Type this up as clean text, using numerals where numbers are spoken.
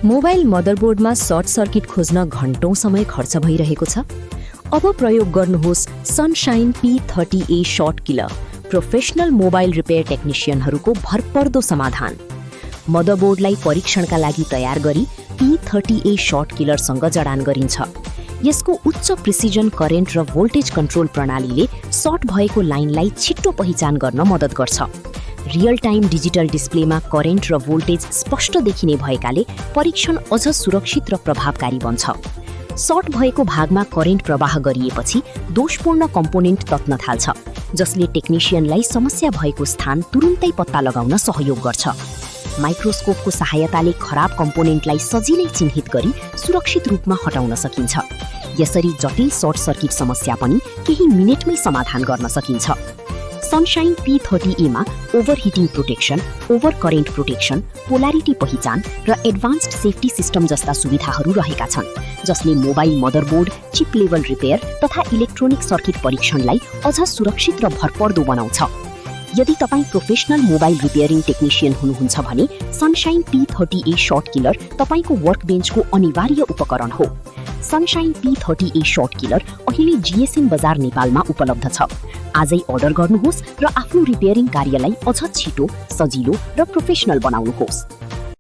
Mobile मदरबोर्डमा short circuit खोज्न घण्टौं समय खर्च भइरहेको छ। अब प्रयोग गर्नुहोस् Sunshine P-30A short killer, professional mobile repair टेक्निशियनहरूको भरपर्दो समाधान। मदरबोर्डलाई परीक्षणका लागि तयार गरी P-30A शॉर्ट किलरसँग जडान गरिन्छ। यसको उच्च प्रिसिजन करेन्ट र भोल्टेज कन्ट्रोल प्रणालीले सर्ट भएको लाइनलाई छिट्टो पहिचान गर्न मद्दत गर्छ। रियल टाइम डिजिटल डिस्प्लेमा करेन्ट र भोल्टेज स्पष्ट देखिने भएकाले परीक्षण अझ सुरक्षित र प्रभावकारी बन्छ। सर्ट भएको भागमा करेन्ट प्रवाह गरिएपछि दोषपूर्ण कम्पोनेन्ट तत्न थाल्छ, जसले टेक्निशियनलाई समस्या भएको स्थान तुरुन्तै पत्ता लगाउन सहयोग गर्छ। माइक्रोस्कोपको सहायताले खराब कम्पोनेन्टलाई सजिलै चिन्हित गरी सुरक्षित रूपमा हटाउन सकिन्छ। यसरी जटिल सर्ट सर्किट समस्या पनि केही मिनेटमै समाधान गर्न सकिन्छ। सनशाइन P-30A मा overheating protection, over current protection, polarity पहिचान र एडभान्स्ड सेफ्टी सिस्टम जस्ता सुविधाहरू रहेका छन्, जसले mobile motherboard, cheap level repair तथा इलेक्ट्रोनिक सर्किट परीक्षणलाई अझ सुरक्षित र भरपर्दो बनाउँछ। यदि तपाईँ प्रोफेसनल मोबाइल रिपेयरिङ टेक्निशियन हुनुहुन्छ भने सनशाइन P-30A शॉर्ट किलर तपाईँको वर्कबेन्चको अनिवार्य उपकरण हो। सनशाइन P-30A शॉर्ट किलर अहिले GSMBAZAR नेपालमा उपलब्ध छ। आजै अर्डर गर्नुहोस् र आफ्नो रिपेयरिङ कार्यलाई अझ छिटो, सजिलो र प्रोफेसनल बनाउनुहोस्।